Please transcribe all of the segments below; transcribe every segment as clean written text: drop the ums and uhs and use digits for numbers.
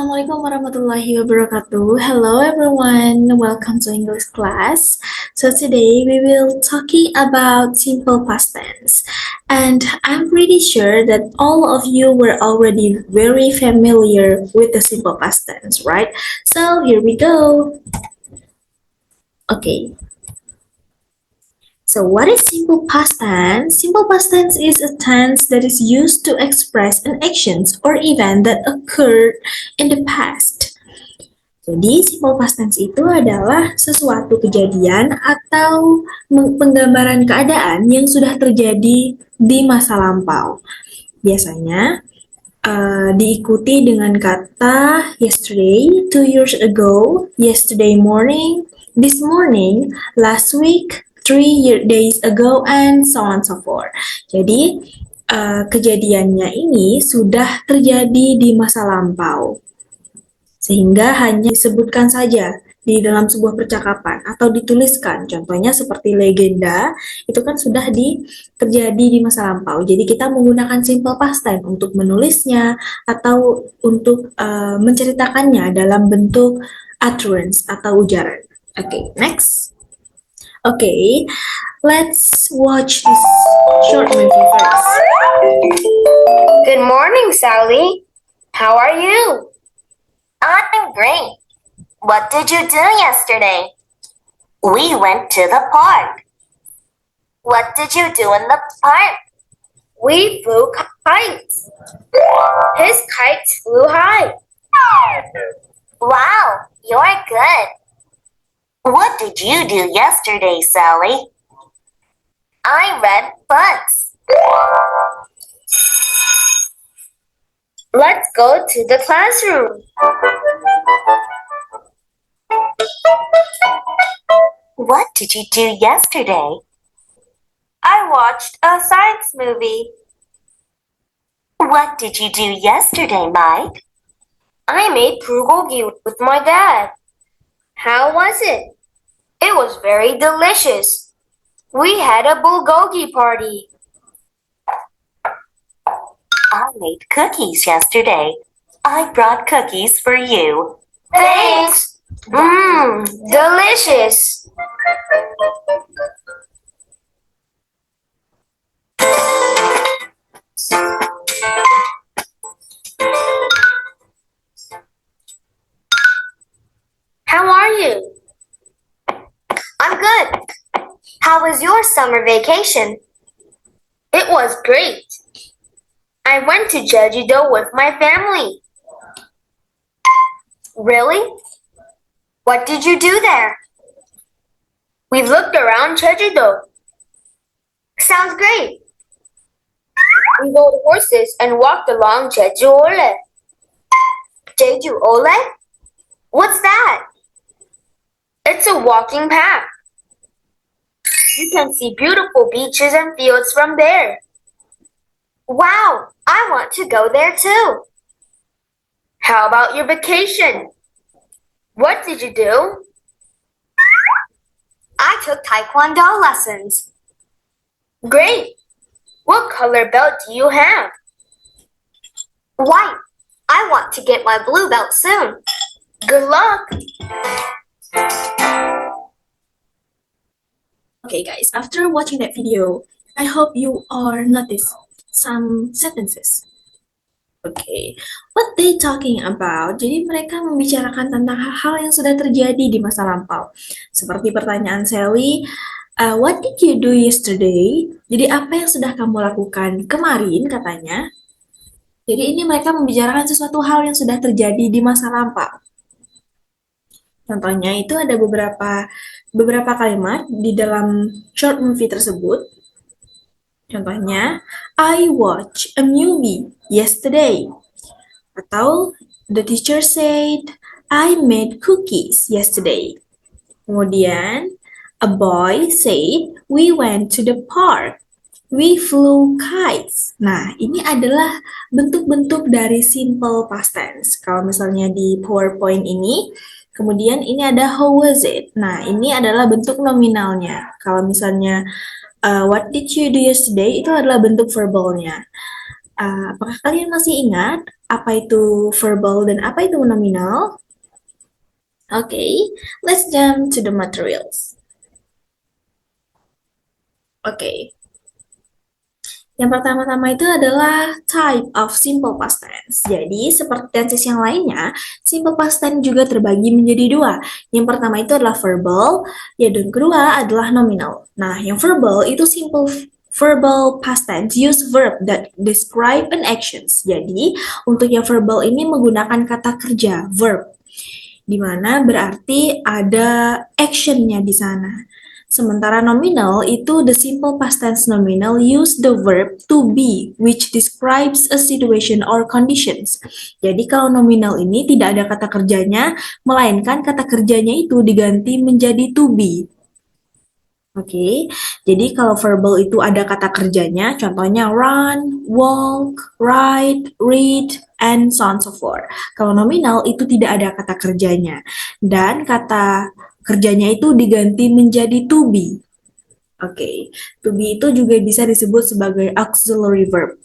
Assalamualaikum warahmatullahi wabarakatuh. Hello everyone, welcome to English class. So today we will talking about simple past tense. And I'm pretty sure that all of you were already very familiar with the simple past tense, right? So here we go. Okay, so what is simple past tense? Simple past tense is a tense that is used to express an actions or event that occurred in the past. Jadi, simple past tense itu adalah sesuatu kejadian atau penggambaran keadaan yang sudah terjadi di masa lampau. Biasanya diikuti dengan kata yesterday, 2 years ago, yesterday morning, this morning, last week, 3 days ago, and so on and so forth. Jadi, kejadiannya ini sudah terjadi di masa lampau, sehingga hanya disebutkan saja di dalam sebuah percakapan atau dituliskan. Contohnya seperti legenda, itu kan sudah terjadi di masa lampau. Jadi kita menggunakan simple past tense untuk menulisnya atau untuk menceritakannya dalam bentuk utterance atau ujaran. Okay, next. Okay, let's watch this short movie first. Good morning, Sally. How are you? I'm great. What did you do yesterday? We went to the park. What did you do in the park? We flew kites. His kites flew high. Wow, you're good. What did you do yesterday, Sally? I read books. Let's go to the classroom. What did you do yesterday? I watched a science movie. What did you do yesterday, Mike? I made bulgogi with my dad. How was it? It was very delicious. We had a bulgogi party. I made cookies yesterday. I brought cookies for you. Thanks. Mmm, delicious. How are you? I'm good. How was your summer vacation? It was great. I went to Jeju-do with my family. Really? What did you do there? We looked around Jeju-do. Sounds great. We rode horses and walked along Jeju-ole. Jeju-ole? What's that? It's a walking path. You can see beautiful beaches and fields from there. Wow, I want to go there too. How about your vacation? What did you do? I took taekwondo lessons. Great. What color belt do you have? White. I want to get my blue belt soon. Good luck. Okay guys, after watching that video, I hope you are notice some sentences. Okay, what they talking about? Jadi mereka membicarakan tentang hal-hal yang sudah terjadi di masa lampau. Seperti pertanyaan Sally, what did you do yesterday? Jadi apa yang sudah kamu lakukan kemarin katanya. Jadi ini mereka membicarakan sesuatu hal yang sudah terjadi di masa lampau. Contohnya itu ada beberapa kalimat di dalam short movie tersebut. Contohnya, I watched a movie yesterday. Atau, the teacher said, I made cookies yesterday. Kemudian, a boy said, we went to the park. We flew kites. Nah, ini adalah bentuk-bentuk dari simple past tense. Kalau misalnya di PowerPoint ini, kemudian ini ada how was it. Nah, ini adalah bentuk nominalnya. Kalau misalnya what did you do yesterday, itu adalah bentuk verbalnya. Apakah kalian masih ingat apa itu verbal dan apa itu nominal? Okay, let's jump to the materials. Okay. Yang pertama-tama itu adalah type of simple past tense. Jadi, seperti tenses yang lainnya, simple past tense juga terbagi menjadi dua. Yang pertama itu adalah verbal, dan kedua adalah nominal. Nah, yang verbal itu simple verbal past tense use verb that describe an actions. Jadi, untuk yang verbal ini menggunakan kata kerja, verb, di mana berarti ada actionnya di sana. Sementara nominal itu the simple past tense nominal use the verb to be which describes a situation or conditions. Jadi kalau nominal ini tidak ada kata kerjanya, melainkan kata kerjanya itu diganti menjadi to be. Oke, jadi kalau verbal itu ada kata kerjanya, contohnya run, walk, write, read, and so on so forth. Kalau nominal itu tidak ada kata kerjanya, dan kata kerjanya itu diganti menjadi to be. Oke, to be itu juga bisa disebut sebagai auxiliary verb.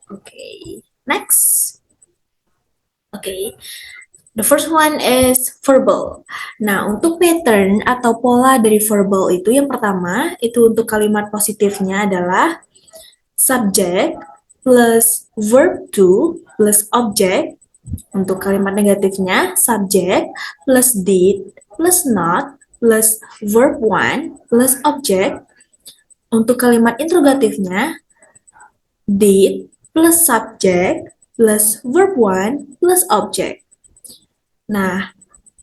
Oke, next. Oke, the first one is verbal. Nah, untuk pattern atau pola dari verbal itu yang pertama, itu untuk kalimat positifnya adalah subject plus verb to plus object. Untuk kalimat negatifnya, subject plus did plus not plus verb one plus object. Untuk kalimat interrogatifnya, did plus subject plus verb one plus object. Nah,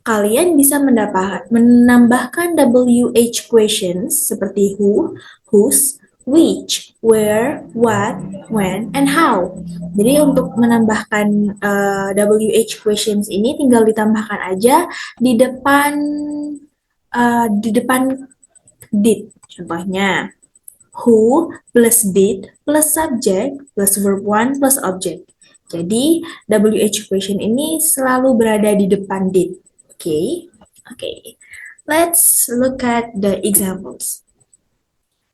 kalian bisa menambahkan WH questions seperti who, whose, which, where, what, when, and how. Jadi untuk menambahkan WH questions ini tinggal ditambahkan aja di depan did. Contohnya, who plus did plus subject plus verb one plus object. Jadi WH question ini selalu berada di depan did. Okay. Let's look at the examples.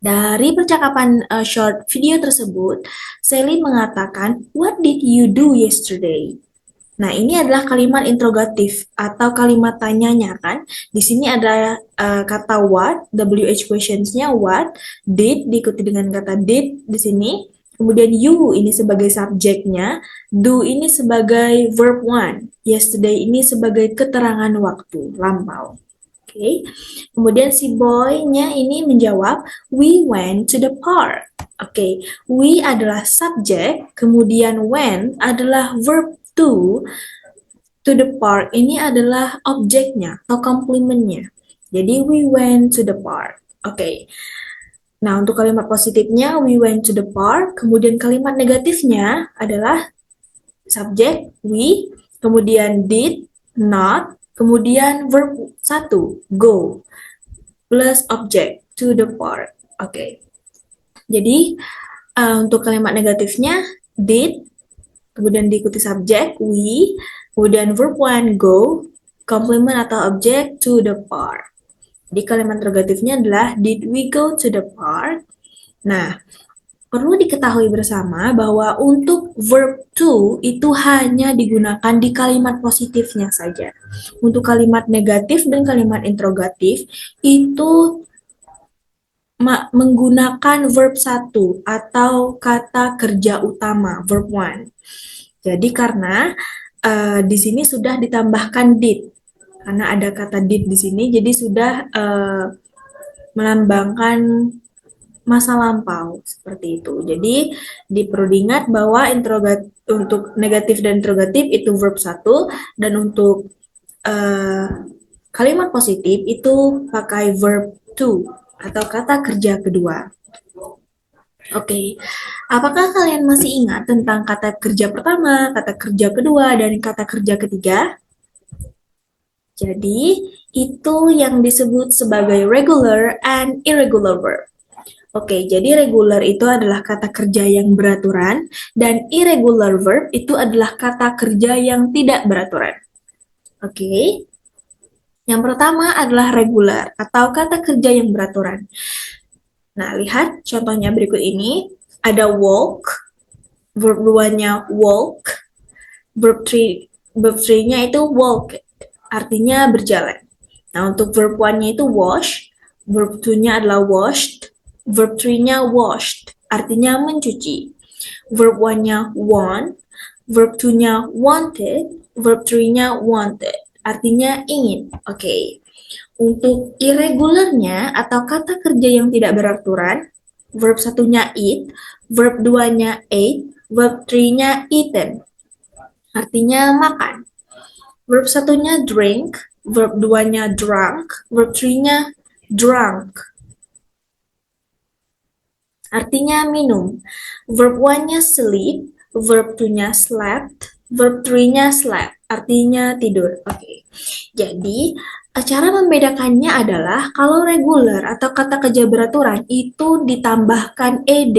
Dari percakapan short video tersebut, Sally mengatakan, "What did you do yesterday?" Nah, ini adalah kalimat interrogatif atau kalimat tanyanya kan. Di sini ada kata what, WH questions-nya what, did diikuti dengan kata did di sini. Kemudian you ini sebagai subjeknya, do ini sebagai verb one, yesterday ini sebagai keterangan waktu, lampau. Oke. Kemudian si boy-nya ini menjawab, we went to the park. Oke, we adalah subjek, kemudian went adalah verb to the park ini adalah objeknya atau komplementnya. Jadi we went to the park. Oke. Nah, untuk kalimat positifnya we went to the park, kemudian kalimat negatifnya adalah subjek we, kemudian did, not, kemudian verb satu go plus object to the park. Oke. Jadi untuk kalimat negatifnya did, kemudian diikuti subjek we, kemudian verb one go, complement atau object to the park. Jadi kalimat interrogatifnya adalah did we go to the park? Nah, perlu diketahui bersama bahwa untuk verb to itu hanya digunakan di kalimat positifnya saja. Untuk kalimat negatif dan kalimat interrogatif itu menggunakan verb satu atau kata kerja utama, verb one. Jadi karena di sini sudah ditambahkan did, karena ada kata did di sini, jadi sudah melambangkan masa lampau seperti itu. Jadi perlu diingat bahwa untuk negatif dan interrogatif itu verb satu, dan untuk kalimat positif itu pakai verb to atau kata kerja kedua. Oke, apakah kalian masih ingat tentang kata kerja pertama, kata kerja kedua, dan kata kerja ketiga? Jadi, itu yang disebut sebagai regular and irregular verb. Oke, jadi regular itu adalah kata kerja yang beraturan, dan irregular verb itu adalah kata kerja yang tidak beraturan. Oke, yang pertama adalah regular atau kata kerja yang beraturan. Nah, lihat contohnya berikut ini. Ada walk, Verb 2-nya walk, verb 3-nya itu walk, artinya berjalan. Nah, untuk verb 1-nya itu wash, verb 2-nya adalah washed, verb 3-nya washed, artinya mencuci. Verb 1-nya want, verb 2-nya wanted, verb 3-nya wanted, artinya ingin. Oke. Untuk irregularnya atau kata kerja yang tidak beraturan, verb 1-nya eat, verb 2-nya ate, verb 3-nya eaten, artinya makan. Verb 1-nya drink, verb 2-nya drunk, verb 3-nya drunk, artinya minum. Verb 1-nya sleep, verb 2-nya slept, verb 3-nya slept, artinya tidur. Oke. Jadi, cara membedakannya adalah kalau regular atau kata kerja beraturan itu ditambahkan ed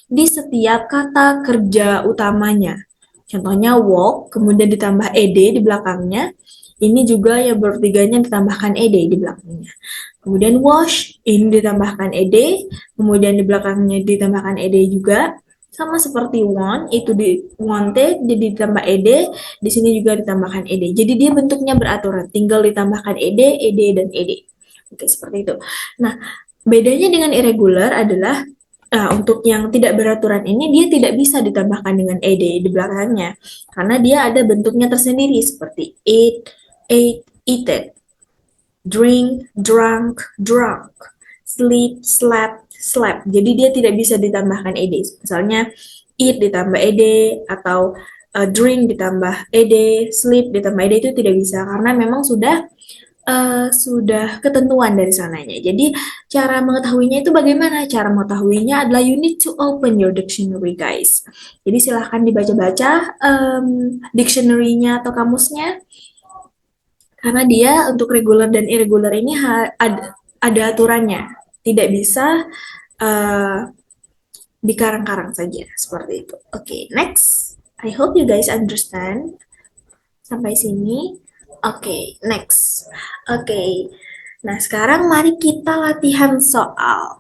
di setiap kata kerja utamanya. Contohnya walk, kemudian ditambah ed di belakangnya. Ini juga yang bertiganya ditambahkan ed di belakangnya. Kemudian wash, ini ditambahkan ed, kemudian di belakangnya ditambahkan ed juga. Sama seperti want, itu di wanted, jadi ditambah ed, di sini juga ditambahkan ed. Jadi dia bentuknya beraturan, tinggal ditambahkan ed dan ed. Oke, seperti itu. Nah, bedanya dengan irregular adalah untuk yang tidak beraturan ini dia tidak bisa ditambahkan dengan ed di belakangnya karena dia ada bentuknya tersendiri seperti eat, ate, eaten, drink, drunk, drunk, sleep, slept, slept. Jadi dia tidak bisa ditambahkan ed. Misalnya eat ditambah ed atau drink ditambah ed, sleep ditambah ed itu tidak bisa karena memang sudah ketentuan dari sananya. Jadi cara mengetahuinya itu bagaimana? Cara mengetahuinya adalah you need to open your dictionary, guys. Jadi silahkan dibaca-baca dictionary-nya atau kamusnya karena dia untuk regular dan irregular ini ada aturannya. Tidak bisa uh, dikarang-karang saja seperti itu. Oke, next. I hope you guys understand sampai sini. Oke, next. Oke. Nah, sekarang mari kita latihan soal.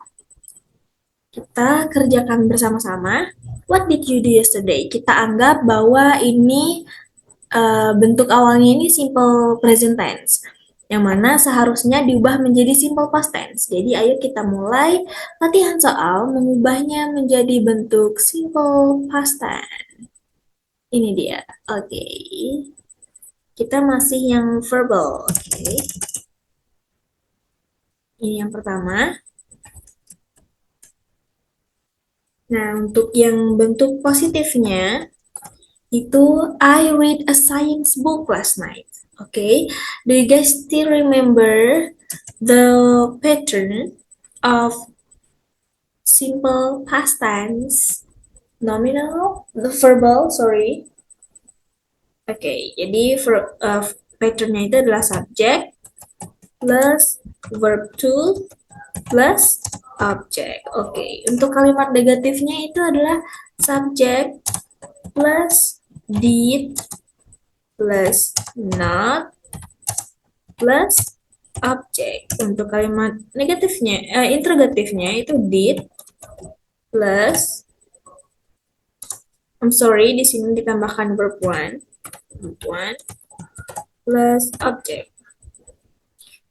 Kita kerjakan bersama-sama. What did you do yesterday? Kita anggap bahwa ini bentuk awalnya ini simple present tense, yang mana seharusnya diubah menjadi simple past tense. Jadi ayo kita mulai latihan soal mengubahnya menjadi bentuk simple past tense. Ini dia. Oke. Kita masih yang verbal. Oke. Ini yang pertama. Nah, untuk yang bentuk positifnya itu I read a science book last night. Oke, okay. Do you guys still remember the pattern of simple past tense nominal, the verbal, sorry. Oke, okay, jadi patternnya itu adalah subject plus verb to plus object. Oke, okay. Untuk kalimat negatifnya itu adalah subject plus did plus not plus object. Untuk kalimat negatifnya, interrogatifnya itu did plus, di sini ditambahkan verb one plus object.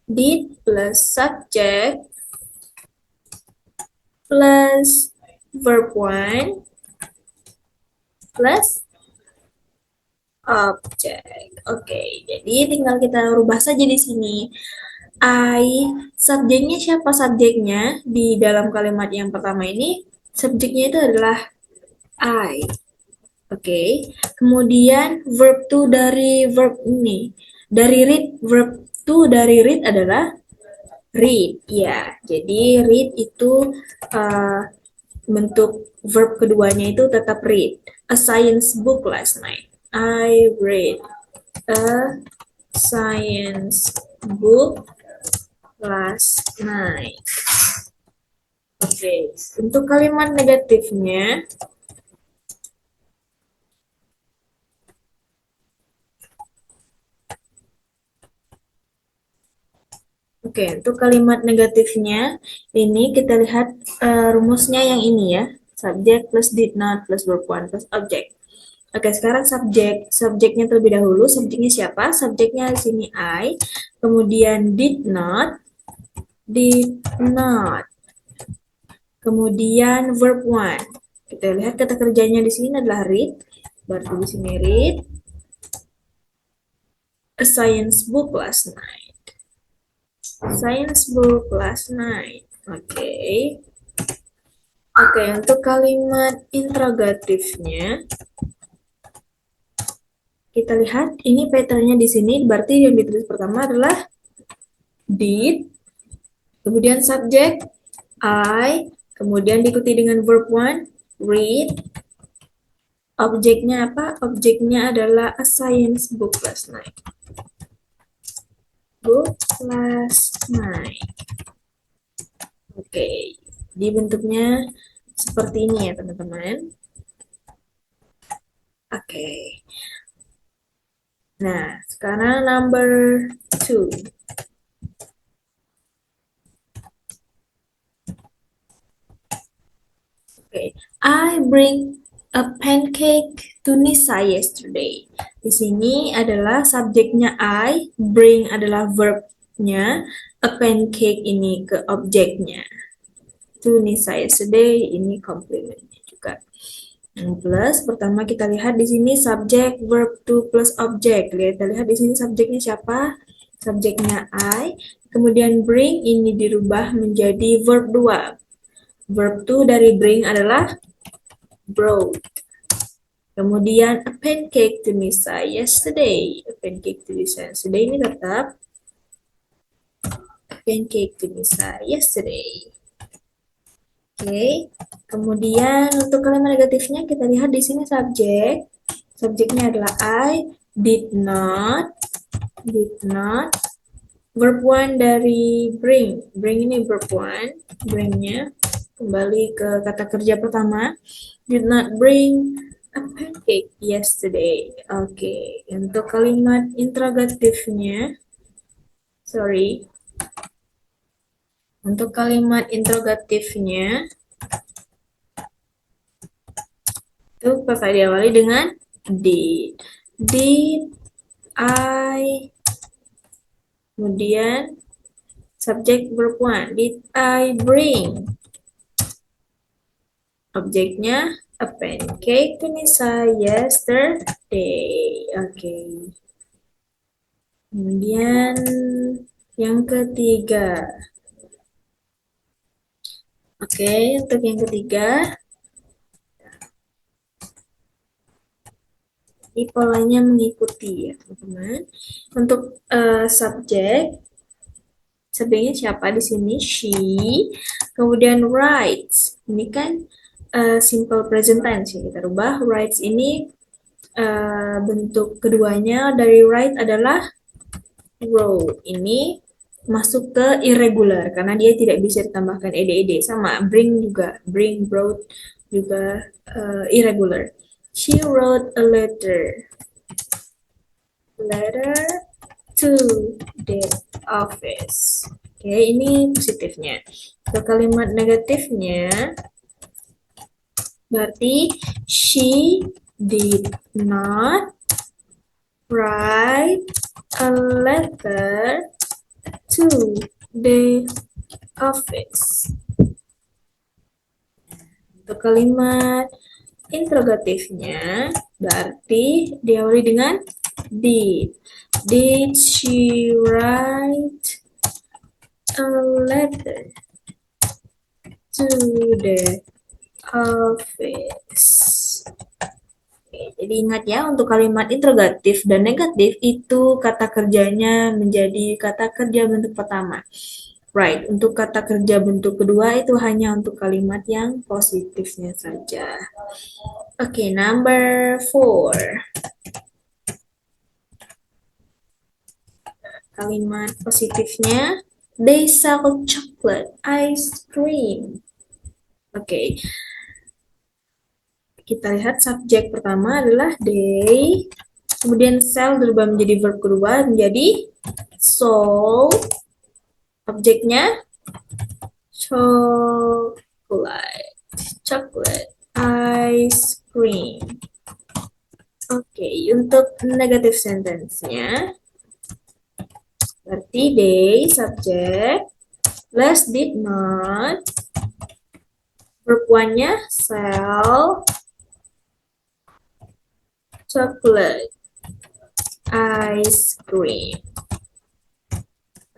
Did plus subject plus verb one plus object. Oke, jadi tinggal kita rubah saja di sini. Subjeknya siapa subjeknya? Di dalam kalimat yang pertama ini, subjeknya itu adalah I. Oke, kemudian verb to dari verb ini. Dari read, verb to dari read adalah read. Ya, jadi read itu bentuk verb keduanya itu tetap read. A science book last night. I read a science book last night. Oke, untuk kalimat negatifnya, untuk kalimat negatifnya ini kita lihat rumusnya yang ini ya. Subject plus did not plus verb 1 plus object. Oke, sekarang subjek. Subjeknya terlebih dahulu. Subjeknya siapa? Subjeknya di sini I. Kemudian did not. Did not. Kemudian verb 1. Kita lihat kata kerjanya di sini adalah read. Berarti di sini read a science book last night. Science book last night. Oke. Oke, untuk kalimat interrogatifnya kita lihat ini patternnya di sini. Berarti yang ditulis pertama adalah did, kemudian subjek I, kemudian diikuti dengan verb 1 read. Objeknya apa? Objeknya adalah a science book last night. Book last night. Oke, di bentuknya seperti ini ya teman-teman. Oke. Nah, sekarang number 2. Oke, I bring a pancake to Nisa yesterday. Di sini adalah subjeknya I, bring adalah verbnya, a pancake ini ke objeknya. To Nisa yesterday ini komplimennya juga. Plus pertama kita lihat di sini subjek verb to plus objek. Kita lihat di sini subjeknya siapa? Subjeknya I. Kemudian bring ini dirubah menjadi verb 2. Verb to dari bring adalah brought. Kemudian a pancake to Nisa yesterday. A pancake to Nisa yesterday ini tetap a pancake to Nisa yesterday. Oke. Kemudian untuk kalimat negatifnya kita lihat di sini subjek. Subjeknya adalah I did not. Verb 1 dari bring. Bring ini verb 1. Bringnya kembali ke kata kerja pertama. Did not bring a pancake yesterday. Oke, untuk kalimat interrogatifnya, untuk kalimat interrogatifnya itu bakal diawali dengan did. Did I, kemudian subjek verb 1. Did I bring? Objeknya a pancake to Nisa yesterday. Oke. Kemudian yang ketiga. Oke, untuk yang ketiga. Ini polanya mengikuti ya, teman-teman. Untuk subjek, subjeknya siapa di sini? She. Kemudian writes. Ini kan simple present tense ya, kita rubah. Writes ini bentuk keduanya dari write adalah wrote. Ini masuk ke irregular karena dia tidak bisa ditambahkan ed sama bring juga, bring, brought juga irregular. She wrote a letter to the office. Oke, ini positifnya. Untuk kalimat negatifnya berarti she did not write a letter to the office. Untuk kalimat interrogatifnya berarti diawali dengan did. Did she write a letter to the office? Oke, jadi ingat ya, untuk kalimat interrogatif dan negatif itu kata kerjanya menjadi kata kerja bentuk pertama. Right, untuk kata kerja bentuk kedua itu hanya untuk kalimat yang positifnya saja. Oke, number 4. Kalimat positifnya, they sell chocolate ice cream. Oke. Kita lihat subjek pertama adalah they. Kemudian sell berubah menjadi verb kedua menjadi sold. Objeknya chocolate. chocolate ice cream. Oke, untuk negative sentence-nya, berarti they, subject, plus did not, verb one-nya sell chocolate ice cream.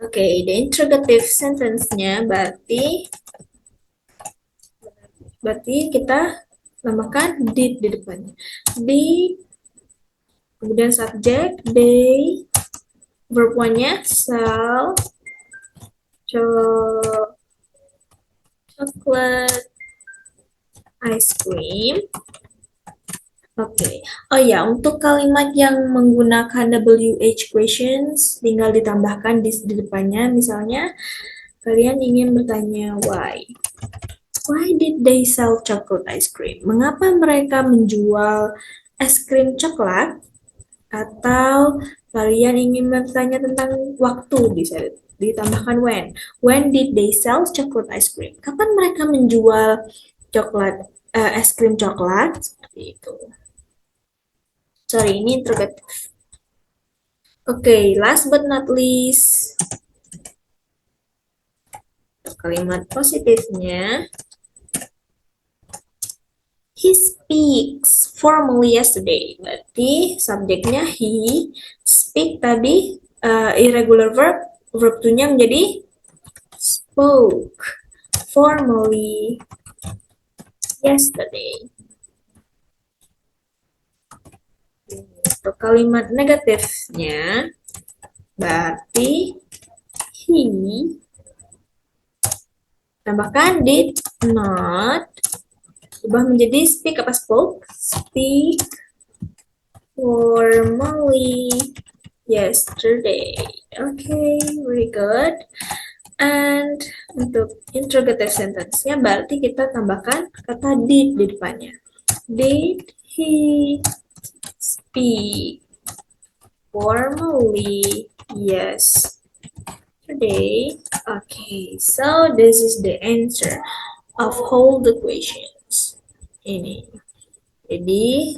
Oke, the interrogative sentence-nya berarti kita tambahkan did di depannya. Did, kemudian subject, they, verb one-nya sell chocolate ice cream. Oke. Oh ya, untuk kalimat yang menggunakan WH questions, tinggal ditambahkan di depannya. Misalnya, kalian ingin bertanya why. Why did they sell chocolate ice cream? Mengapa mereka menjual es krim coklat? Atau kalian ingin bertanya tentang waktu, bisa ditambahkan when. When did they sell chocolate ice cream? Kapan mereka menjual es krim coklat? Seperti itu. Sorry, ini interrogative. Oke, last but not least, kalimat positifnya, he speaks formally yesterday. Berarti subjeknya he, speak tadi irregular verb, verb to-nya menjadi spoke formally yesterday. Untuk kalimat negatifnya, berarti he, tambahkan did not, ubah menjadi speak apa spoke? Speak formally yesterday. Okay, very good. And untuk interrogative sentence-nya berarti kita tambahkan kata did di depannya. Did he speak formally yesterday? Okay, so this is the answer of all the questions. Ini. Jadi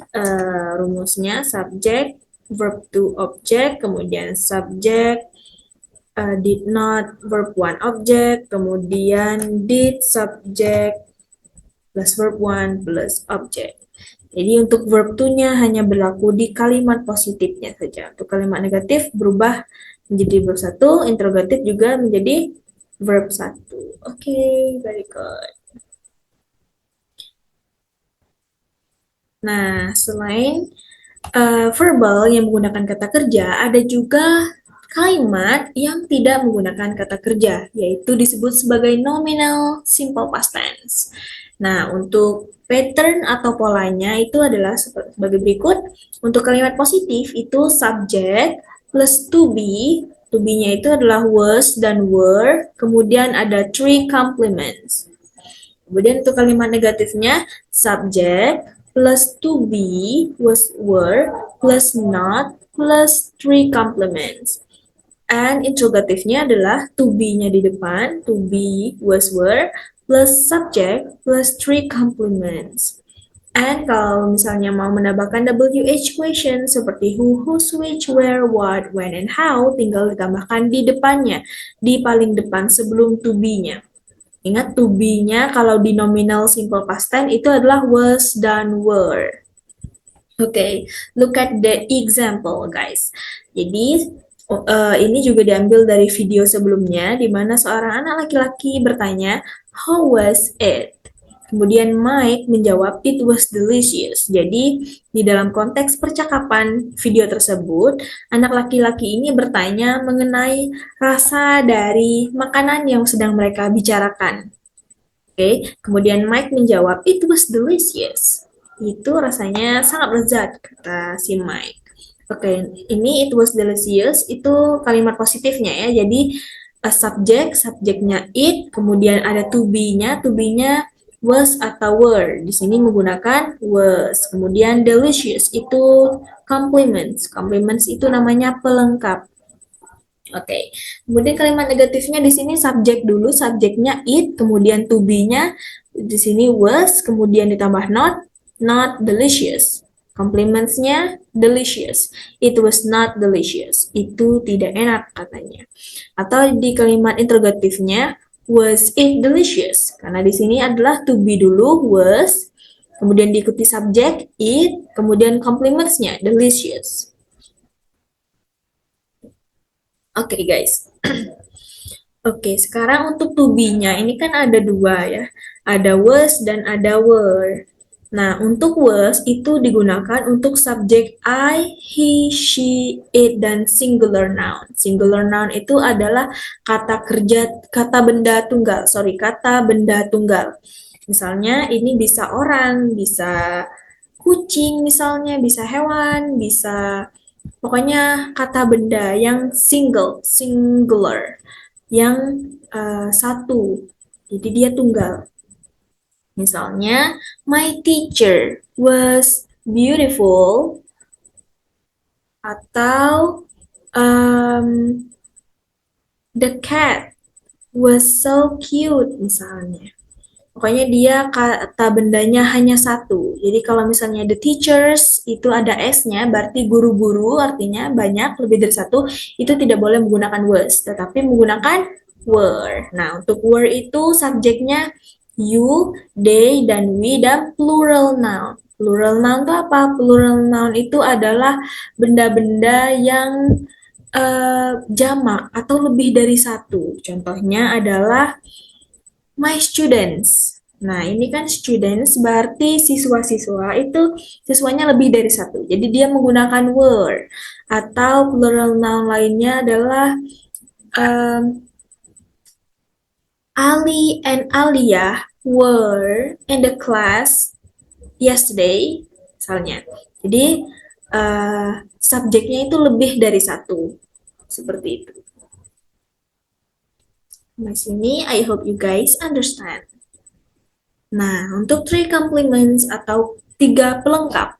rumusnya subject, verb to object, kemudian subject, did not, verb one object, kemudian did subject plus verb one plus object. Jadi untuk verb to-nya hanya berlaku di kalimat positifnya saja. Untuk kalimat negatif berubah menjadi verb satu, interrogatif juga menjadi verb satu. Okay, very good. Nah, selain verbal yang menggunakan kata kerja, ada juga kalimat yang tidak menggunakan kata kerja, yaitu disebut sebagai nominal simple past tense. Nah, untuk pattern atau polanya itu adalah sebagai berikut. Untuk kalimat positif itu subject plus to be-nya itu adalah was dan were, kemudian ada three complements. Kemudian untuk kalimat negatifnya subject plus to be, was, were, plus not, plus three complements. And interrogatifnya adalah to be-nya di depan, to be, was, were, plus subject, plus three complements. And kalau misalnya mau menambahkan WH question seperti who, whose, which, where, what, when, and how, tinggal ditambahkan di depannya, di paling depan sebelum to be-nya. Ingat to be-nya kalau di nominal simple past tense itu adalah was dan were. Okay, look at the example guys. Jadi ini juga diambil dari video sebelumnya di mana seorang anak laki-laki bertanya, how was it? Kemudian Mike menjawab, it was delicious. Jadi di dalam konteks percakapan video tersebut, anak laki-laki ini bertanya mengenai rasa dari makanan yang sedang mereka bicarakan. Oke, kemudian Mike menjawab, it was delicious. Itu rasanya sangat lezat, kata si Mike. Oke, ini it was delicious, itu kalimat positifnya ya. Jadi subjeknya it, kemudian ada to be-nya was atau were. Di sini menggunakan was. Kemudian delicious itu complements. Complements itu namanya pelengkap. Oke, kemudian kalimat negatifnya di sini subjek dulu, subjeknya it, kemudian to be-nya Di sini was, kemudian ditambah not delicious. Complimentsnya delicious. It was not delicious. Itu tidak enak katanya. Atau di kalimat interrogatifnya, was it delicious? Karena di sini adalah to be dulu, was, kemudian diikuti subjek, it, kemudian complimentsnya delicious. Oke, guys. Oke, sekarang untuk to be-nya ini kan ada dua ya. Ada was dan ada were. Nah, untuk was itu digunakan untuk subjek I, he, she, it, dan singular noun. Singular noun itu adalah kata benda tunggal. Misalnya ini bisa orang, bisa kucing misalnya, bisa hewan, bisa pokoknya kata benda yang singular, yang satu. Jadi dia tunggal. Misalnya, my teacher was beautiful, atau the cat was so cute misalnya. Pokoknya dia kata bendanya hanya satu. Jadi kalau misalnya the teachers itu ada S-nya, berarti guru-guru artinya banyak, lebih dari satu, itu tidak boleh menggunakan was, tetapi menggunakan were. Nah, untuk were itu subjeknya you, they, dan we, dan plural noun. Plural noun itu apa? Plural noun itu adalah benda-benda yang jamak atau lebih dari satu. Contohnya adalah my students. Nah, ini kan students berarti siswa-siswa itu siswanya lebih dari satu. Jadi dia menggunakan were. Atau plural noun lainnya adalah Ali and Alia were in the class yesterday, misalnya. Jadi subjeknya itu lebih dari satu. Seperti itu. Nah, sini I hope you guys understand. Nah, untuk three complements atau 3 pelengkap.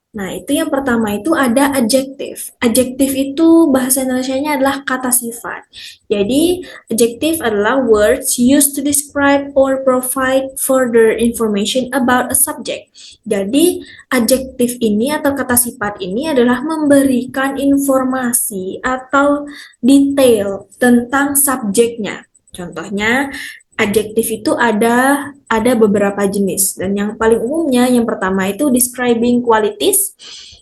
Nah, itu yang pertama itu ada adjective. Adjective itu bahasa Indonesianya adalah kata sifat. Jadi, adjective adalah words used to describe or provide further information about a subject. Jadi, adjective ini atau kata sifat ini adalah memberikan informasi atau detail tentang subjeknya. Contohnya, adjektif itu ada beberapa jenis, dan yang paling umumnya yang pertama itu describing qualities,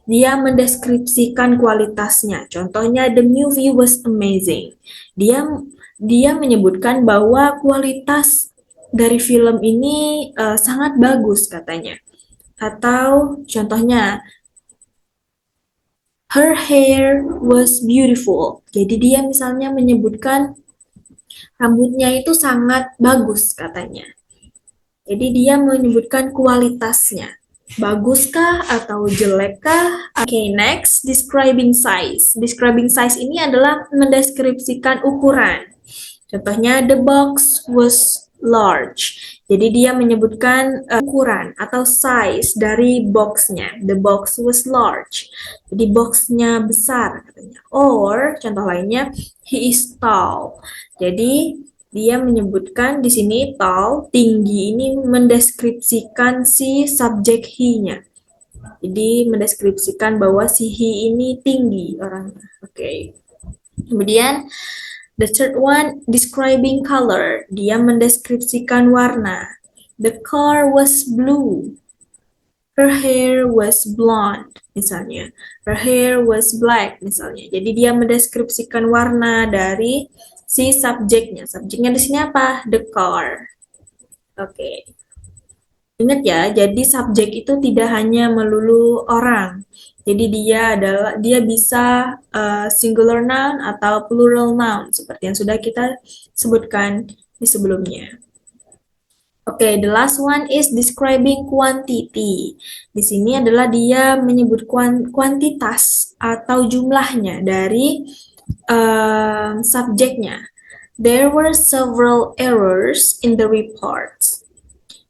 dia mendeskripsikan kualitasnya. Contohnya the movie was amazing. Dia menyebutkan bahwa kualitas dari film ini sangat bagus katanya. Atau contohnya her hair was beautiful. Jadi dia misalnya menyebutkan rambutnya itu sangat bagus katanya. Jadi dia menyebutkan kualitasnya. Baguskah atau jelekkah? Okay, next, describing size. Describing size ini adalah mendeskripsikan ukuran. Contohnya, the box was large. Jadi dia menyebutkan ukuran atau size dari boxnya. The box was large. Jadi boxnya besar katanya. Or contoh lainnya, he is tall. Jadi dia menyebutkan di sini tall, tinggi ini mendeskripsikan si subjek he-nya. Jadi mendeskripsikan bahwa si he ini tinggi orangnya. Oke. Kemudian the third one, describing color. Dia mendeskripsikan warna. The car was blue. Her hair was blonde, misalnya. Her hair was black, misalnya. Jadi dia mendeskripsikan warna dari si subjeknya. Subjeknya di sini apa? The car. Oke. Ingat ya, jadi subjek itu tidak hanya melulu orang. Jadi dia bisa singular noun atau plural noun seperti yang sudah kita sebutkan di sebelumnya. Oke, the last one is describing quantity. Di sini adalah dia menyebut kuantitas atau jumlahnya dari subjeknya. There were several errors in the reports.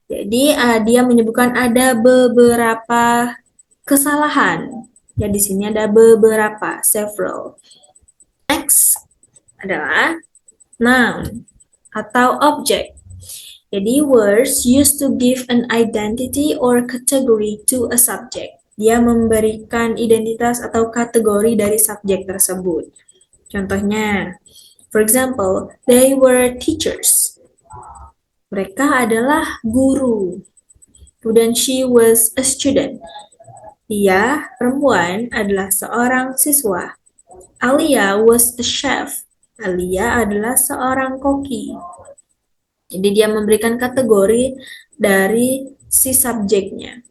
Jadi dia menyebutkan ada beberapa kesalahan. Ya, di sini ada beberapa, several. Next adalah noun atau object. Jadi words used to give an identity or category to a subject. Dia memberikan identitas atau kategori dari subjek tersebut. Contohnya, for example, they were teachers. Mereka adalah guru. Kemudian she was a student. Dia, perempuan, adalah seorang siswa. Alia was a chef. Alia adalah seorang koki. Jadi dia memberikan kategori dari si subjeknya.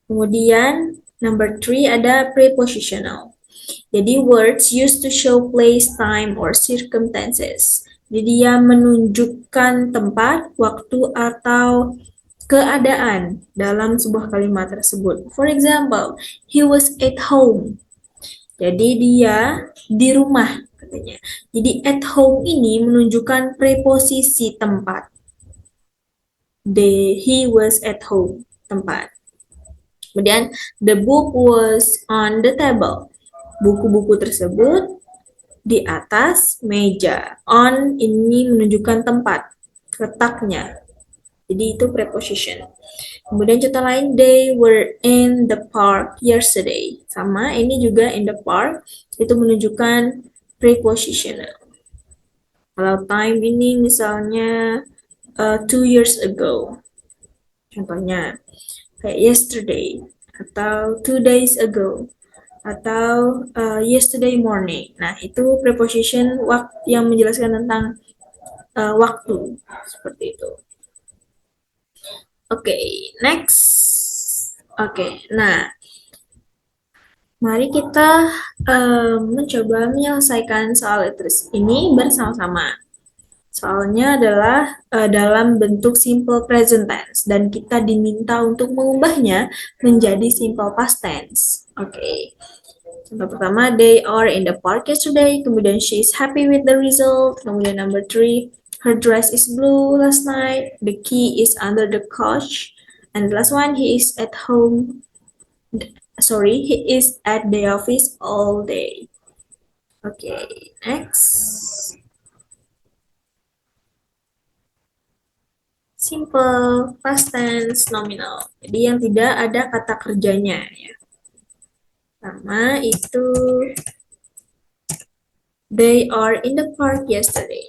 Kemudian number 3 ada prepositional. Jadi words used to show place, time, or circumstances. Jadi dia menunjukkan tempat, waktu, atau keadaan dalam sebuah kalimat tersebut. For example, he was at home. Jadi dia di rumah katanya. Jadi at home ini menunjukkan preposisi tempat. He was at home, tempat. Kemudian the book was on the table. Buku-buku tersebut di atas meja. On ini menunjukkan tempat, letaknya. Jadi itu preposition. Kemudian contoh lain, they were in the park yesterday. Sama, ini juga in the park, itu menunjukkan prepositional. Kalau time ini misalnya 2 years ago. Contohnya, kayak yesterday, atau 2 days ago, atau yesterday morning. Nah, itu preposition yang menjelaskan tentang waktu, seperti itu. Oke, next. Oke, nah, mari kita mencoba menyelesaikan soal ini bersama-sama. Soalnya adalah dalam bentuk simple present tense dan kita diminta untuk mengubahnya menjadi simple past tense. Oke. Contoh pertama, they are in the park yesterday. Kemudian she is happy with the result. Kemudian number 3, her dress is blue last night. The key is under the couch. And the last one, he is at home. Sorry, he is at the office all day. Okay, next. Simple past tense nominal. Jadi yang tidak ada kata kerjanya ya. Pertama itu they are in the park yesterday.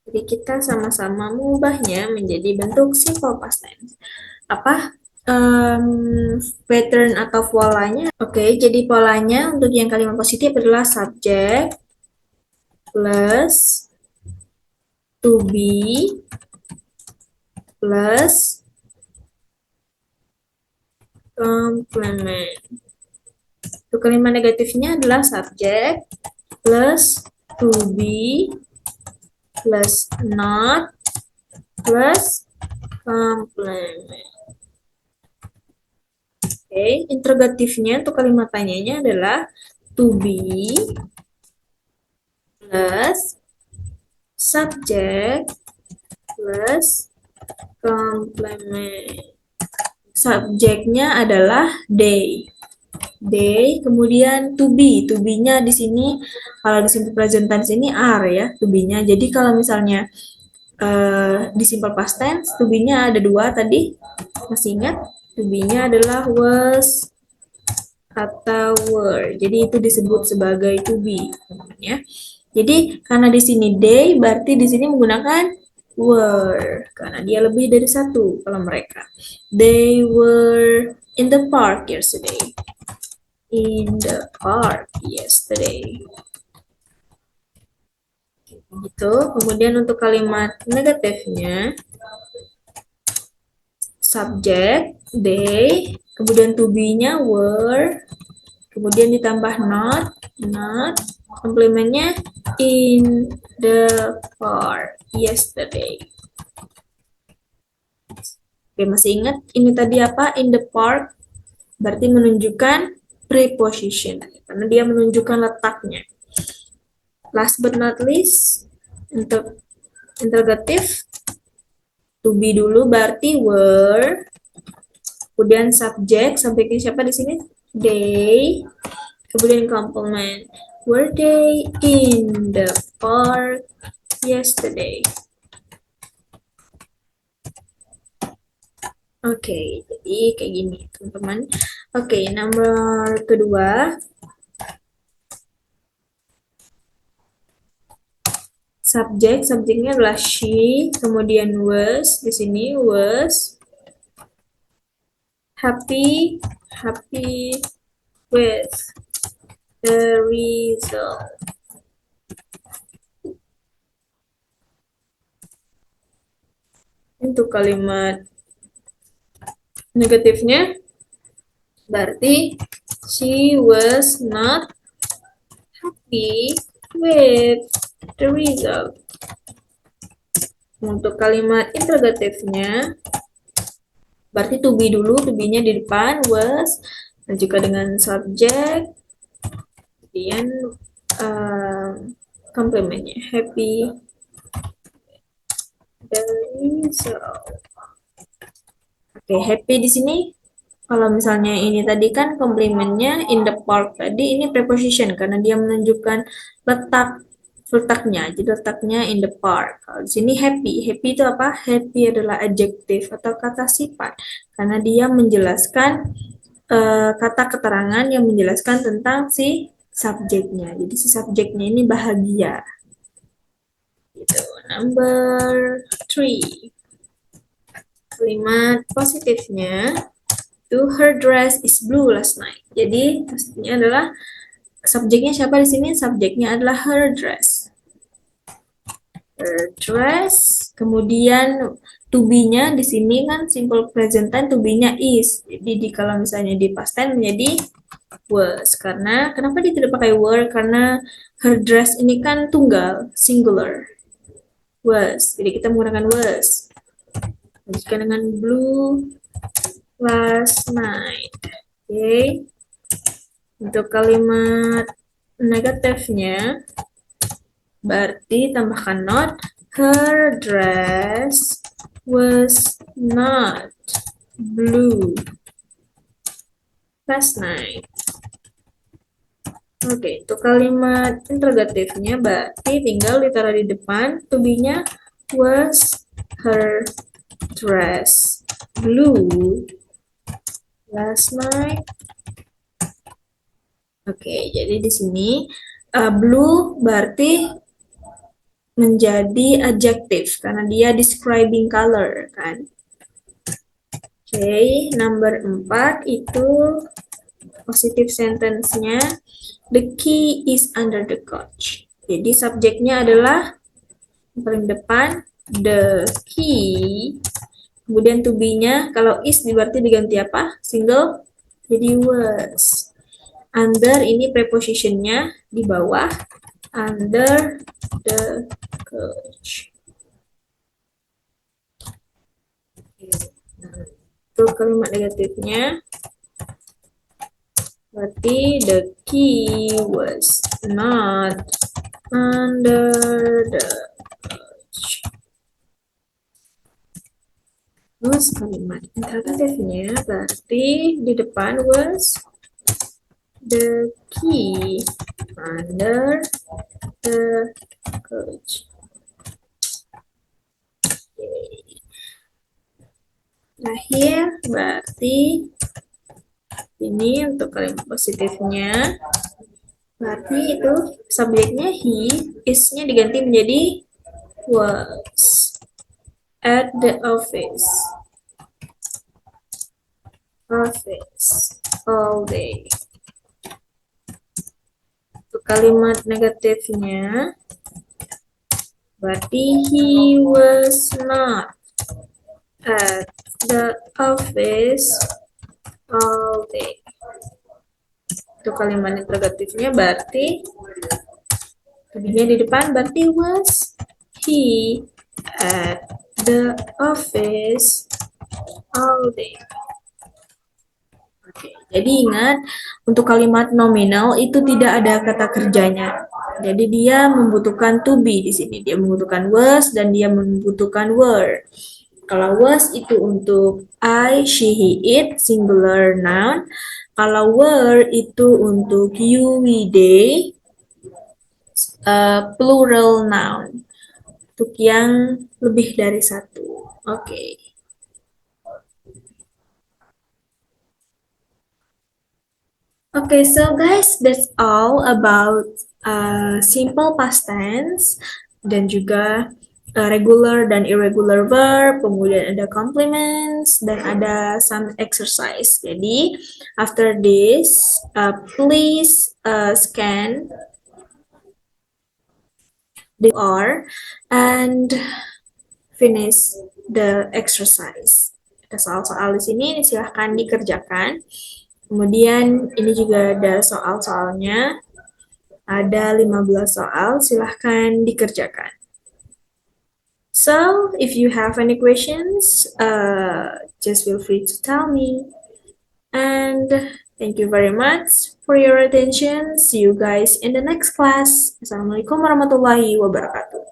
Jadi kita sama-sama mengubahnya menjadi bentuk simple past tense. Apa pattern atau polanya? Oke, jadi polanya untuk yang kalimat positif adalah subject plus to be plus complement. Untuk kalimat negatifnya adalah subject plus to be plus not plus complement. Oke, interrogatifnya untuk kalimat tanyanya adalah to be plus subject plus complement. Subjeknya adalah they. They, kemudian to be. To be-nya di sini kalau di simple present tense ini are ya, to be-nya. Jadi kalau misalnya di simple past tense, to be-nya ada 2 tadi. Masih ingat? To be-nya adalah was atau were. Jadi itu disebut sebagai to be, teman-teman ya. Jadi karena di sini they, berarti di sini menggunakan were karena dia lebih dari 1 kalau mereka. They were in the park yesterday. In the park yesterday. Gitu. Kemudian untuk kalimat negatifnya subject they, kemudian to be-nya were, kemudian ditambah not, komplementnya in the park yesterday. Oke, masih ingat ini tadi apa? In the park berarti menunjukkan preposition karena dia menunjukkan letaknya. Last but not least, untuk interrogatif to be dulu berarti were, kemudian subject sampai ke siapa di sini? They, kemudian complement. Were they in the park yesterday. Oke, jadi kayak gini teman-teman. Oke, nomor kedua, subjeknya adalah she, kemudian was, di sini was happy with the result. Untuk kalimat negatifnya berarti she was not happy with the result. Untuk kalimat interrogatifnya berarti to be dulu, to be-nya di depan was, dan juga dengan subjek, kemudian komplementnya happy the result. Oke, happy di sini kalau misalnya ini tadi kan komplimennya in the park, tadi ini preposition karena dia menunjukkan letaknya, jadi letaknya in the park. Kalau di sini happy itu apa? Happy adalah adjective atau kata sifat karena dia menjelaskan kata keterangan yang menjelaskan tentang si subjeknya. Jadi si subjeknya ini bahagia. Gitu. Number 3. Kalimat positifnya itu her dress is blue last night. Jadi maksudnya adalah subjeknya siapa di sini? Subjeknya adalah her dress. Her dress. Kemudian to be-nya di sini kan simple present time, to be-nya is. Jadi kalau misalnya di past tense menjadi was. Karena kenapa dia tidak pakai were? Karena her dress ini kan tunggal, singular. Was. Jadi kita menggunakan was. Jika dengan blue last night. Oke. Untuk kalimat negatifnya berarti tambahkan not. Her dress was not blue last night. Oke, untuk kalimat interrogatifnya berarti tinggal ditaruh di depan. To be-nya was her dress blue last night. Oke, jadi di sini blue berarti menjadi adjective karena dia describing color kan. Oke, number 4 itu positive sentence-nya the key is under the couch. Jadi subjeknya adalah yang paling depan the key. Kemudian to be-nya kalau is berarti diganti apa? Single. Jadi was. Under ini prepositionnya di bawah. Under the couch. Untuk kalimat negatifnya berarti the key was not under the couch. Terus kalimat interrogatifnya berarti di depan was the key under the couch. Terakhir berarti ini untuk kalimat positifnya berarti itu subjeknya he, is-nya diganti menjadi was at the office all day. Untuk kalimat negatifnya berarti he was not at the office all day. Untuk kalimat interrogatifnya berarti lebihnya di depan berarti was he at the office all day. Oke, jadi ingat untuk kalimat nominal itu tidak ada kata kerjanya. Jadi dia membutuhkan to be di sini. Dia membutuhkan was dan dia membutuhkan were. Kalau was itu untuk I, she, he, it, singular noun. Kalau were itu untuk you, we, they, plural noun. untuk yang lebih dari satu. Oke. Okay, so guys, that's all about simple past tense dan juga regular dan irregular verb, kemudian ada complements dan ada some exercise. Jadi, after this, please scan the R and finish the exercise. Ada soal-soal di sini, silahkan dikerjakan. Kemudian ini juga ada soal-soalnya. Ada 15 soal, silahkan dikerjakan. So, if you have any questions, just feel free to tell me. And thank you very much for your attention. See you guys in the next class. Assalamualaikum warahmatullahi wabarakatuh.